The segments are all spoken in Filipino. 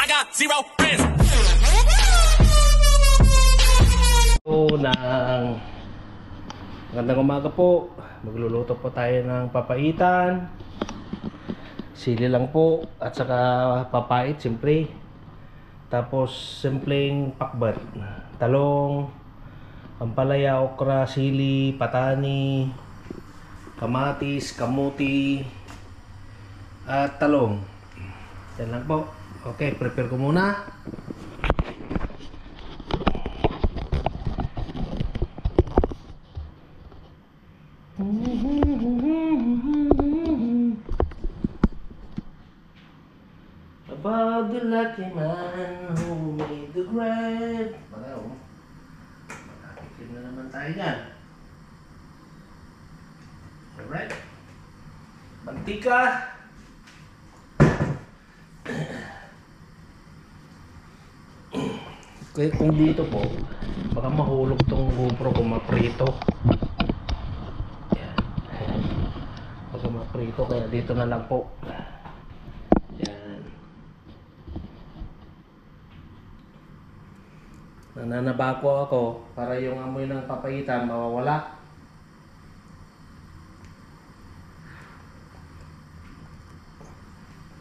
I got zero friends. Unang magandang umaga po. Magluluto po tayo ng papaitan, sili lang po, at saka papait siyempre. Tapos simpleng pakbet, talong, ampalaya, okra, sili, patani, kamatis, kamuti, at talong. Yan lang po. Okay, prepare ko muna. About the lucky man who made the grave. Bagaw. Makakikid na naman tayo dyan. Alright. Mantika. Kaya kung dito po, baka mahulog tong GoPro kung maprito. Yan. Baka maprito, kaya dito na lang po. Nananabako ako para yung amoy ng papaitan mawawala.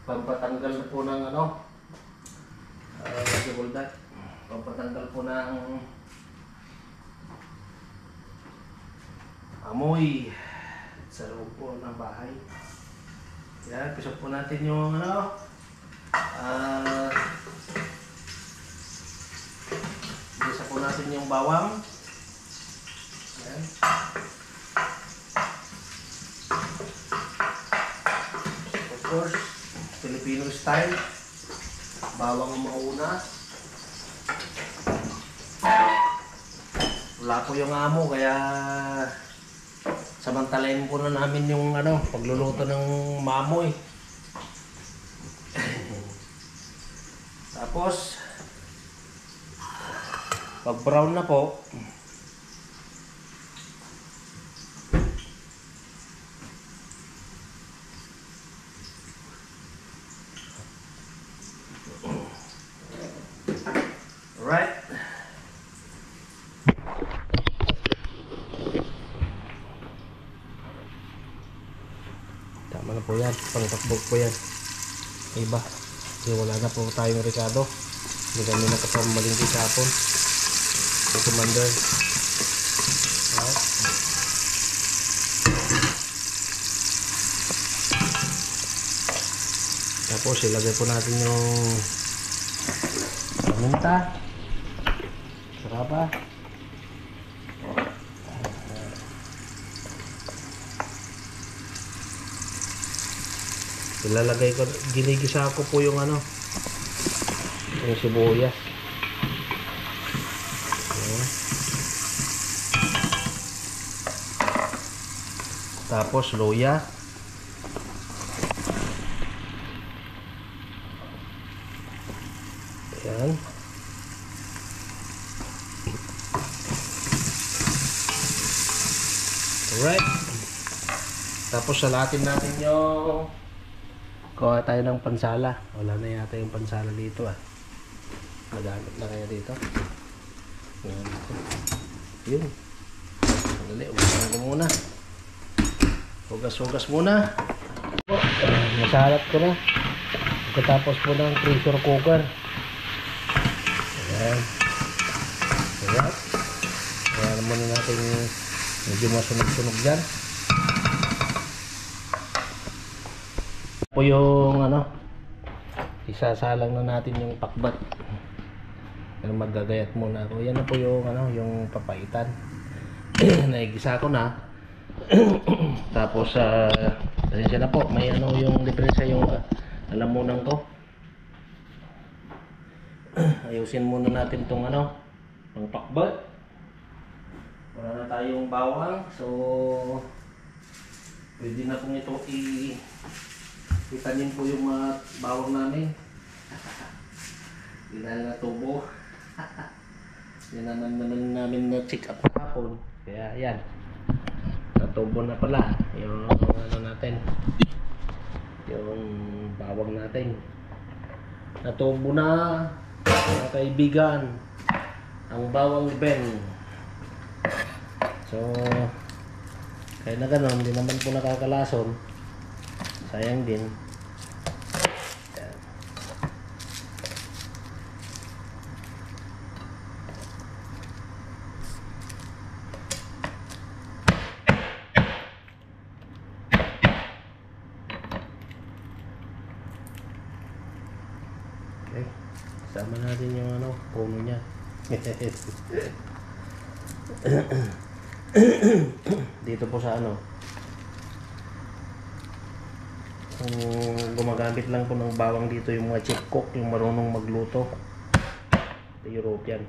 Pampatanggal po ng pampatanggal po ng amoy sa loob po ng bahay. Yan, pisok po natin yung isa po natin yung bawang. Ayan. Of course, Filipino style. Bawang ang mauna. Wala po yung amo, kaya samantalayin po na namin yung pagluluto ng mamoy. Tapos pag brown na po, alright. Tama na po yan, pangtakbog po yan. Iba, kasi wala na po tayong Ricardo. Hindi kami nakapamaling di kapon. Commander. Alright. Tapos ilagay po natin yung paminta, saka pa ilalagay ko, ginigisa ko po yung yung sibuyas. Tapos luya. Ayan. Alright. Tapos salatin natin yung kuha tayo ng pansala. Wala na yata yung pansala dito Nagamit na kaya dito. Yun. Dali, ugasan ko muna. Hugas-hugas muna. Masalat ko na. Pagkatapos po ng pressure cooker. Ayan. Alright. Ayan muna natin medyo masunog-sunog dyan. Po yung isasalang na natin yung pakbat. Pero magagayat muna ako. Yan na po yung yung papaitan. Naigisa ko na. Tapos pasensya na po, may yung diferensya yung lalamunan ko. Ayusin muna natin tong pang pakbat. Wala na tayong bawang, so pwede na kung ito itanim po yung mga bawang namin. Hindi na natubo. Hindi namin na-check up kahapon. Kaya yan, natubo na pala yung natin, yung bawang natin. Natubo na, mga kaibigan, ang bawang Ben. So, kaya na gano'n, hindi naman po nakakalason. Sayang din. Yan. Okay. Sama natin yung ano, puno niya. Dito po sa ano, gumagamit lang po ng bawang dito yung mga chef cook, yung marunong magluto. The European.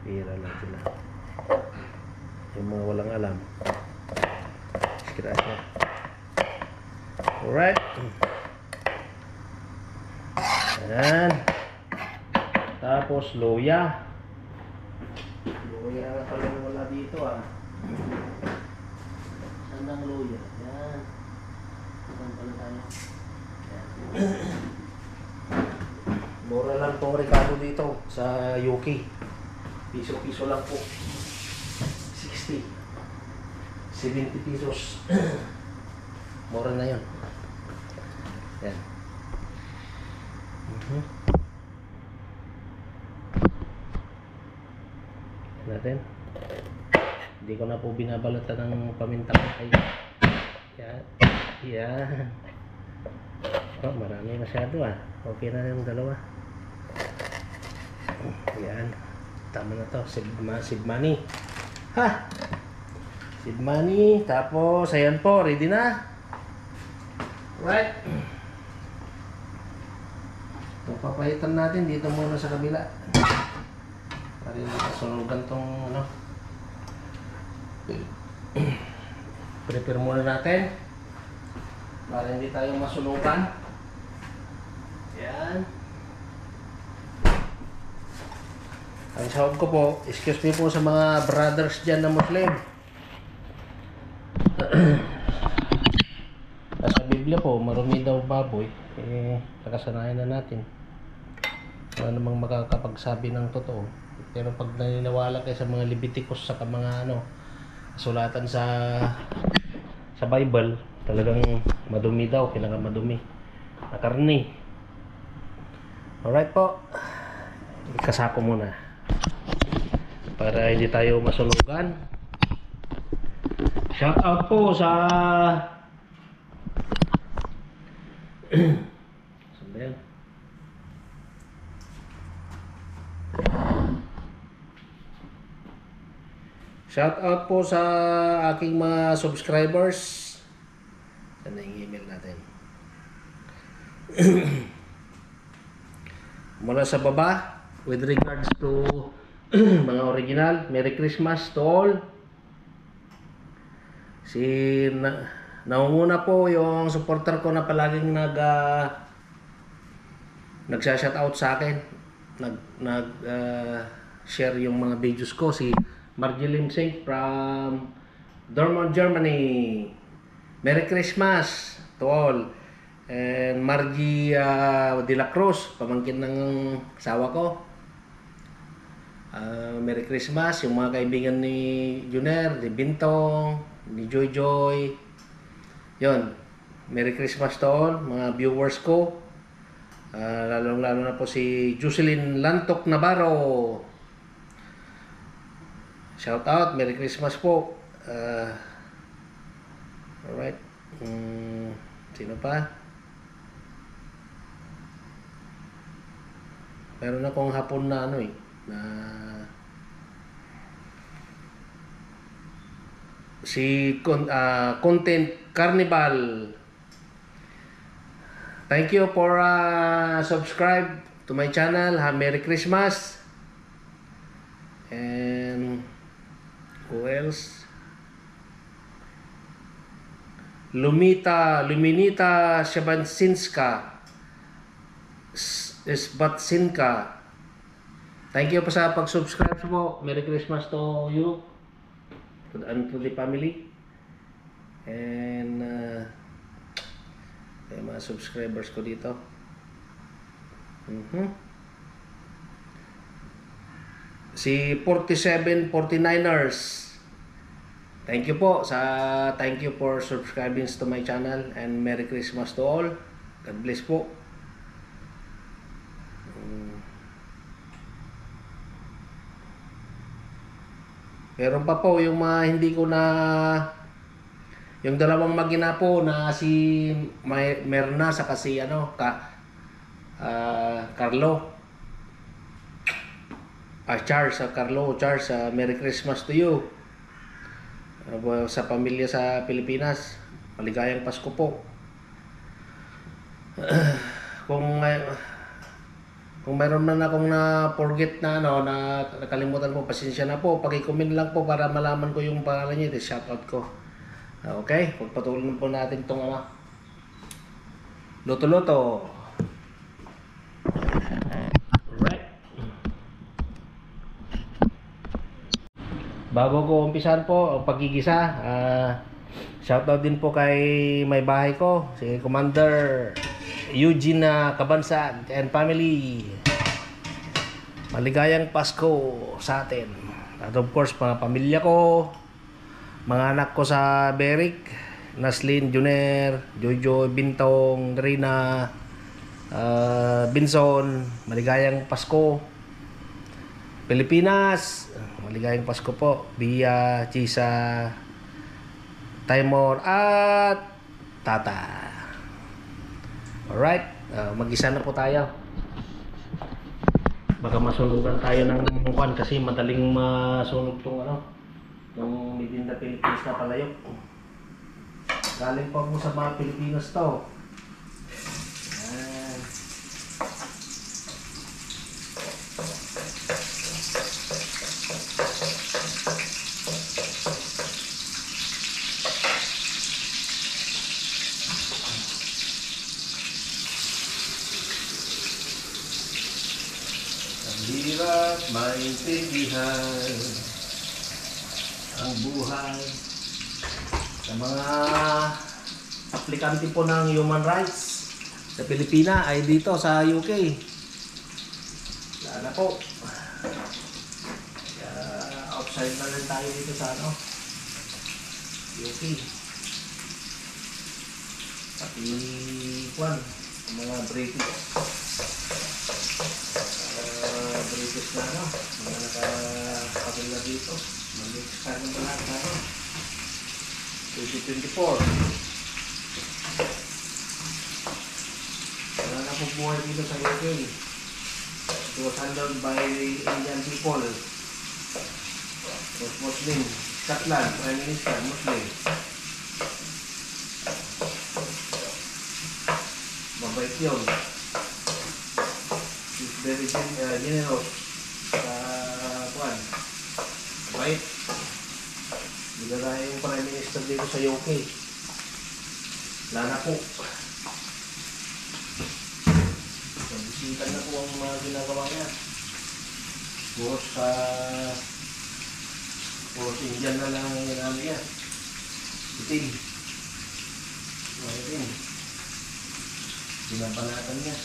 Pira lang sila. Yung mga walang alam. Disgrasya. Alright. Ayan. Tapos luya. Luya na pala wala dito ah. Saan ang luya? Ayan. Saan pala tayo? Ayan. Mura lang tong Ricardo dito sa UK. Piso-piso lang po. 60. 70 pesos. Mura na yun. Ayan. Natin. Hindi ko na po binabalatan ng pamintang ay. Yan. Yan. Oh, marami masyado ah. Okay na yung dalawa. Yan. Tama na to. Save money. Ha! Save money. Tapos, ayan po. Ready na. Right. Ito, papahitan natin dito muna sa kabila. Para hindi kasunugan tong ano. Prepare muna natin. Para hindi tayo masunugan. Yan. Ang sahod ko po, excuse me po sa mga brothers dyan na Muslim. Sa Biblia po, marumi daw baboy. Nakasanayan na natin. Wala namang makakapagsabi ng totoo. Pero pag naniniwala kayo sa mga Leviticus, sa mga ano, sulatan sa Bible, talagang madumi daw, pinakamadumi na karne. Alright po. Ikasako muna. Para hindi tayo masunugan. Shout out po sa Sabayan. Shout out po sa aking mga subscribers. Saan na yung email natin? Mula sa baba, with regards to mga original, Merry Christmas to all. Naunguna po yung supporter ko na palaging nagsha-shoutout sa akin. Share yung mga videos ko, si Marjeline Singh from Dortmund, Germany. Merry Christmas to all. And Margie de la Cruz, pamangkin ng asawa ko. Merry Christmas. Yung mga kaibigan ni Juner, ni Bintong, ni Joy Joy. Yun. Merry Christmas to all, mga viewers ko. Lalong-lalo na po si Jocelyn Lantok Navarro. Shout out, Merry Christmas po. Alright. Sino pa? Meron akong hapon na ano na si Content Carnival. Thank you for subscribe to my channel. Merry Christmas. And who else? Luminita Shabansinska. Sbatsinka. Thank you po sa pag-subscribe po. Merry Christmas to you and to the family. And yung mga subscribers ko dito. Si 4749ers. Thank you for subscribing to my channel, and Merry Christmas to all. God bless po. Meron pa po yung mga hindi ko na, yung dalawang magina po na si Merna sa kasi Carlo. Charles, Merry Christmas to you. Sa pamilya sa Pilipinas, maligayang Pasko po. Kung mayroon na akong na-forget na nakalimutan ko, pasensya na po. Paki-comment lang po para malaman ko yung pangalan niyo, shoutout ko. Okay, pagpatuloy po natin itong luto-luto. Right. Bago ko umpisan po ang pagigisa, shoutout din po kay may bahay ko, si Commander Eugene Cabansag and family. Maligayang Pasko sa atin. At of course, mga pamilya ko, mga anak ko sa Beric, Naslin, Juner, Jojo, Bintong, Rina, Binson, maligayang Pasko. Pilipinas, maligayang Pasko po. Bia, Chisa, Timor, at Tata. Alright, mag-isa na po tayo. Baka masunugan tayo ng kwan kasi madaling masunog tong yung Made in the Philippines na palayok. Galing pa po sa mga Pilipinas to. Ayan. Hirap maintindihan ang buhay sa mga aplikante po ng human rights sa Pilipina ay dito sa UK. Lala po. Outside na rin tayo dito sa UK. Pati kwan, mga British. British na mga nakapagula dito. Mag-expand ng lahat 2024. Wala na po buhay dito sa UK. It was handled by Indian people. It was Muslim. Scotland, Prime Minister, Muslim. Mabait yun. Very generous sa kuwan. Right? Bigala yung Prime Minister dito sa UK. Wala na po. Nabisitan na po ang mga ginagawa niya. Puros Indian na lang ang ginagawa niya. Itim. Itim. Binabanatan niya.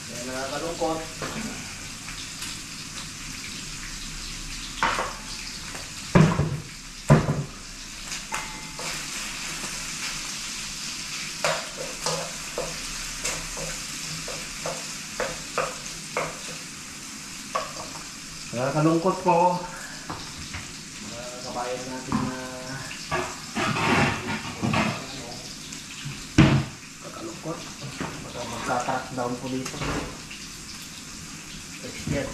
Kaya nakakalungkot. Nakakalungkot po. Mga kabayan natin na kakalungkot. Magka-crackdown po dito. Yes.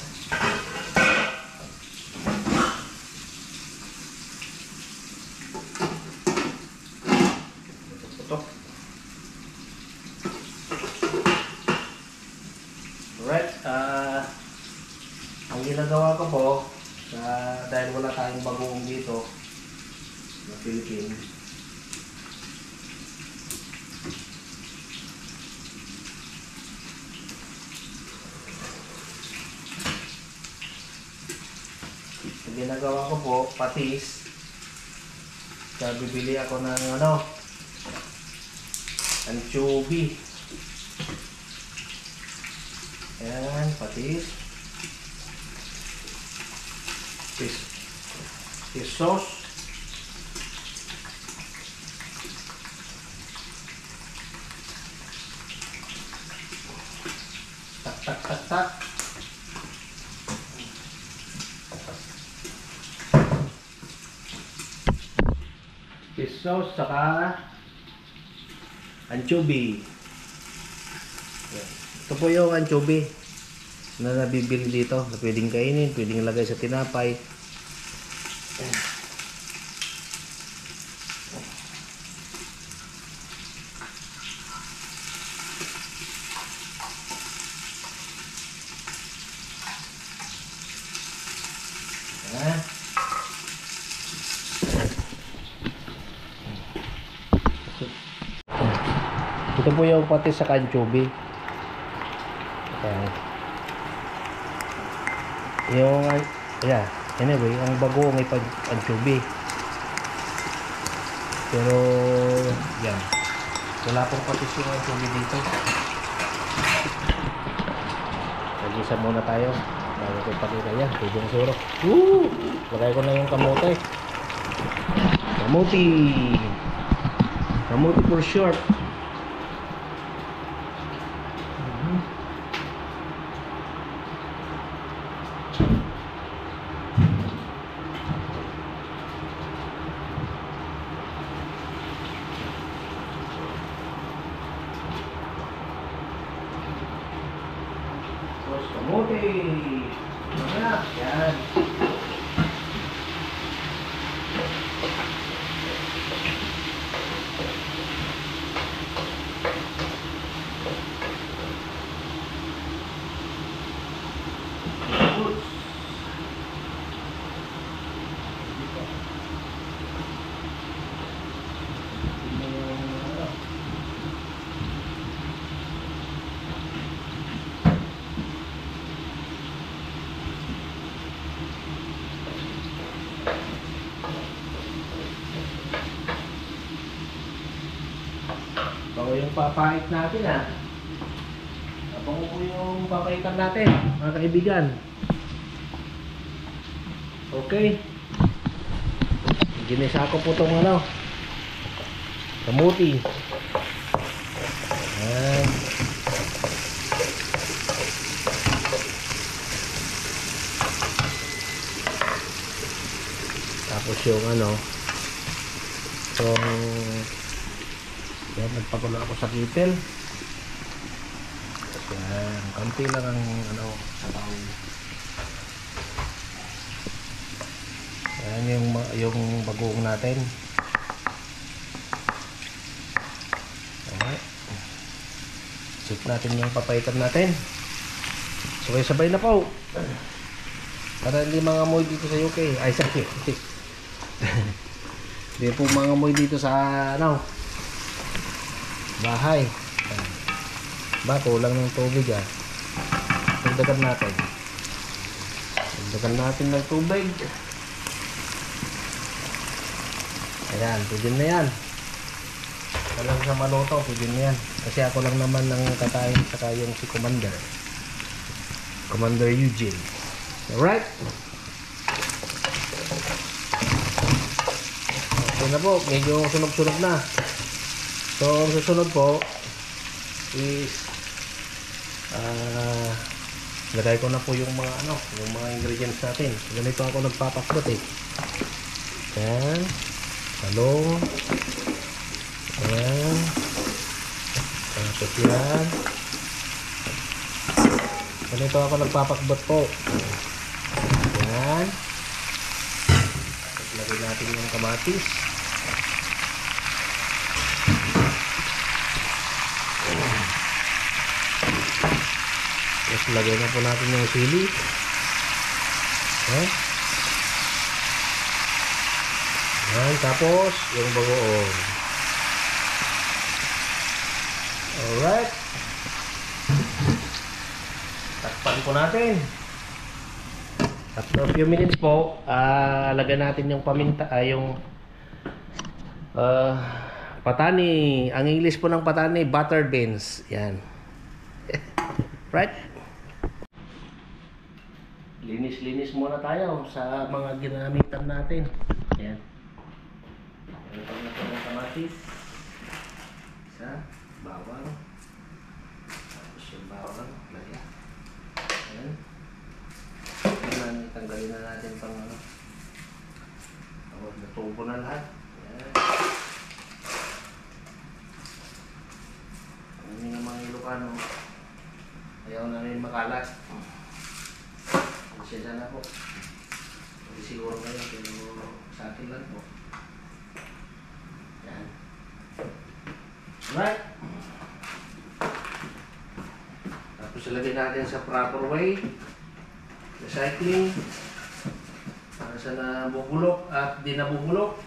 Putok. Alright, ang ginagawa ko po, dahil wala tayong bagoong dito sa Philippines, ginagawa ko po, patis. Kaya bibili ako ng anchovy. Ayan, patis. Fish sauce. Tak, tak, tak, tak. Fish sauce, saka anchovy. Yan. Ito po yung anchovy na nabibili dito na pwedeng kainin, pwedeng ilagay sa tinapay. Yan. Ito po yung patis sa anchovy. Ayan. Yung, yeah, anyway, ang bagoong ay anchovy. Pero, yan. Wala pong patis yung anchovy dito. Nag-isa muna tayo. Bago ko ipakita yan. Pwedeng surok. Woo! Lagay ko na yung kamote. Kamote! Kamote for short. Kamote! Ayan. Yan. Bago yung papait natin Bago po yung papaitan natin mga kaibigan. Okay. Ginisa ko po itong kamuti. Ayan. Tapos yung yan, nagpagulo ako sa kettle. Yan, konti lang ang sabaw. Yan yung bagoong natin. Alright. Sip natin yung papaitan natin. Sabay-sabay na po. Para hindi mga amoy dito sa UK. Ay, sa UK. Hindi po mga amoy dito sa bahay. Ba, kulang ng tubig dagdagan natin ng tubig. Ayan, pwede na yan. Walang sa maluto, pwede na yan. Kasi ako lang naman ang kakain, saka yung si Commander Eugene. Alright. Okay na po, medyo sunog-sunog na. So, ang susunod po is lagay ko na po yung mga ingredients natin. Ganito ako nagpapakbot Yan. Talong. Yan. Tapos yan. Ganito ako nagpapakbot po. Yan. Lagay natin yung kamatis. Tapos lagay na po natin yung sili. Yan, tapos yung bagoong. Alright. Takpan po natin. After a few minutes po, lagyan natin yung paminta, yung patani. Ang English po ng patani, butter beans. Yan. Right? linis-linis muna tayo sa mga ginamitan natin. Ayan. Meron pa natin ng kamatis. Isa, bawang. Tapos yung bawang, lagyan. Ayan. Ayan, tanggalin na natin pang ano. Natubo na lahat. Ayan. Ano yung mga Ilocano, ayaw namin makalat. Pasensya na po. Hindi siguro ngayon, pero sa atin lang po. Yan. Alright. Tapos ilagay natin sa proper way. Recycling. Para sa nabubulok at di nabubulok.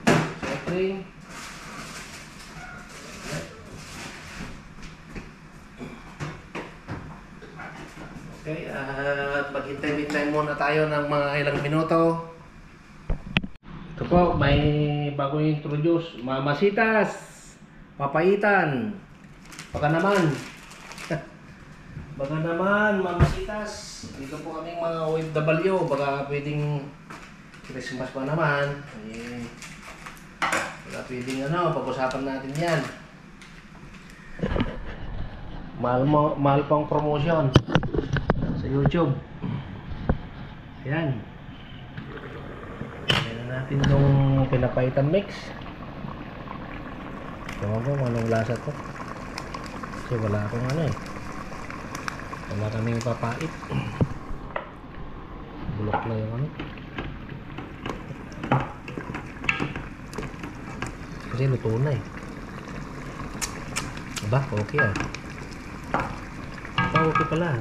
Recycling. Okay, at maghintay-hintay muna tayo ng mga ilang minuto. Ito po, may bagong introduce. Mamasitas, papaitan. Baka naman. Baka naman, mamasitas. Dito po kaming mga OFW. Baka pwedeng Christmas pa naman. Eh, baka pwedeng pag-usapan natin yan. Mahal pang promotion sa YouTube. Ayan. Ayan na natin itong pinapaitan mix. Ewan ko kung anong lasa to. Kasi wala akong wala kaming papait. Bulok na yung kasi luto na eh. Diba? Okay okay pala.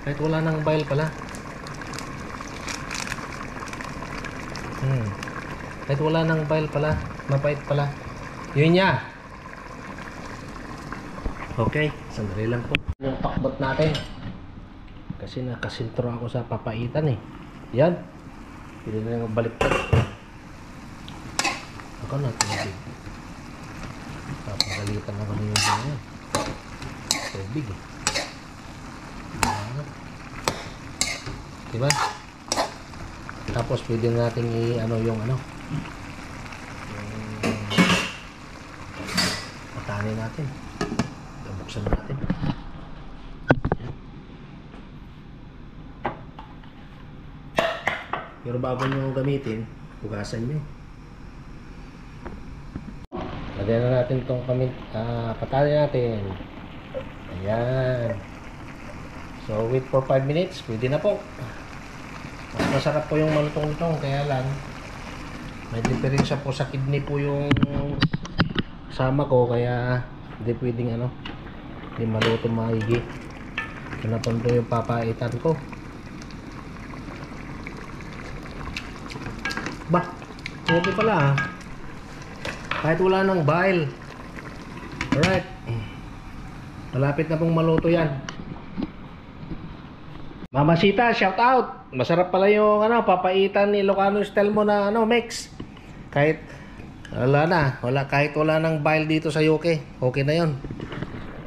Kahit wala nang bile pala. Kahit wala nang bile pala. Mapait pala. Yun niya. Okay. Sandali lang po. Yung takbot natin. Kasi nakasintro ako sa papaitan eh. Yan. Pwede na yung baliktad. Ako na tubig. Papagalitan ako na yung tubig eh. Diba? Tapos pwede natin yung patani natin. Buksan natin. Pero bago nyo gamitin, hugasan nyo. Lagyan na natin itong patani natin. Ayan. So wait for 5 minutes, pwede na po. Mas masarap po yung malutong-lutong, kaya lang may diferensya po sa kidney po yung kasama ko, kaya hindi pwedeng hindi maluto maigi. Ito na po yung papaitan ko. Bah, okay pala kahit wala nang bile. Alright, malapit na pong maluto yan. Mamasita, shout out. Masarap pala yung papaitan ni Ilocano style mo na mix. Kahit kahit wala nang bile dito sa UK, okay na 'yon.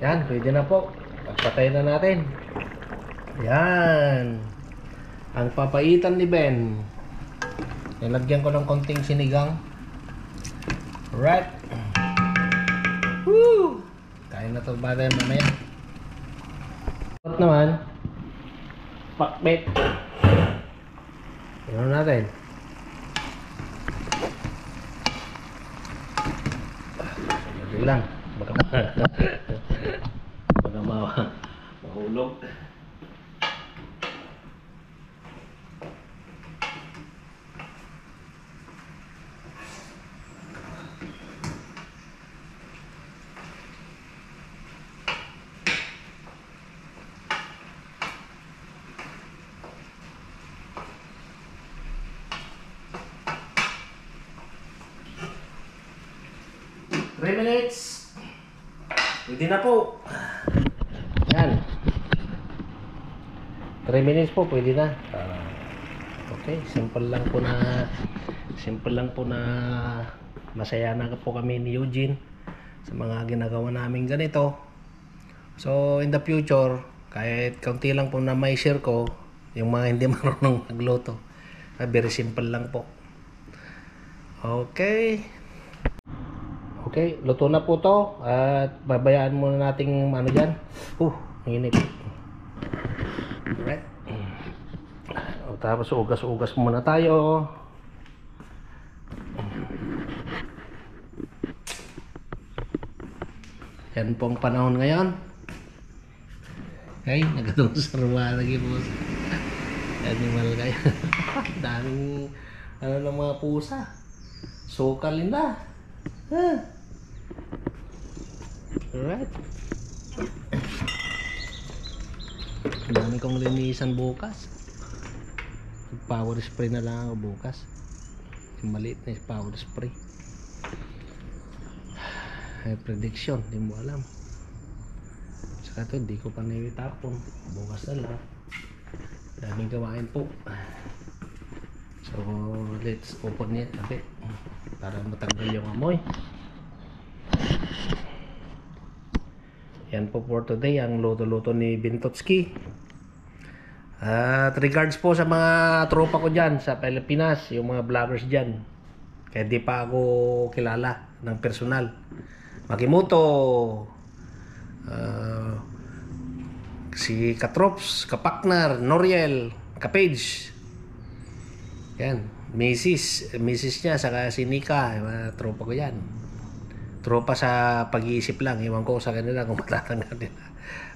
Yan, pwede na po. Pagpatay na natin. Yan. Ang papaitan ni Ben. Nilagyan ko ng konting sinigang. Right. Woo! Kain na to ba rin mamaya. At naman pakbet. Ano natin? Sandali lang. Baka mahulog. Minutes. Pwede na po. Yan. 3 minutes po, pwede na. Okay, simple lang po na masaya na po kami ni Eugene sa mga ginagawa namin ganito. So in the future, Kahit kaunti lang po na may share ko, yung mga hindi marunong magluto. Very simple lang po. Okay. Okay, luto na po to. At babayaan muna nating ano dyan. Init. Alright. Tapos ugas-ugas muna tayo. Yan pong panahon ngayon. Ay, nagatong sarwa lagi po. Animal kayo. Daming ano ng mga pusa. Sukal nila. Alright. Dami kong linisan bukas. Power spray na lang ako bukas. Yung maliit na power spray. Ay, prediction, hindi mo alam. Saka ito, hindi ko pa naitapon. Bukas na lang. Daming gawain po. So, let's open it a bit para matanggal yung amoy. Yan po for today, ang luto-luto ni Bintotski. At regards po sa mga tropa ko dyan sa Pilipinas, yung mga vloggers dyan. Kaya di pa ako kilala ng personal. Makimoto, si Katrops, Kapaknar, Noriel, Kapage. Yan, Mrs. niya, saka si Nika, mga tropa ko yan. Tropa sa pag-iisip lang, iwan ko sa kanila kung matatanggap nila.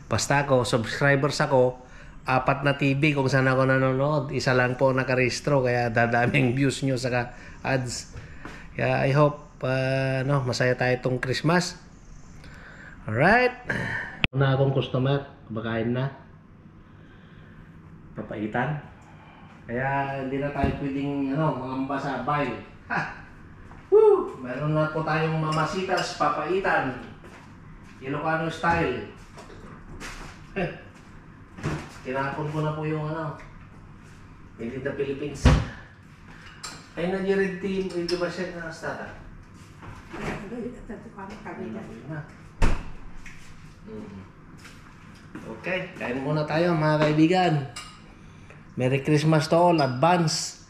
Basta ako, subscribers ako, 4 na TV kung saan ako nanonood. Isa lang po nakarehistro, kaya dadaming views nyo saka ads. Kaya I hope masaya tayo itong Christmas. Alright. Na akong customer, kumakain na. Papaitan. Kaya hindi na tayo pwedeng mangamba sa bahay. Woo! Meron na po tayong mamasitas papaitan. Ilocano style. Tinapon ko na po yung made in the Philippines. Ay nag-red team, hindi ba siya na stata? Okay, kain muna tayo mga kaibigan. Merry Christmas to all, advance.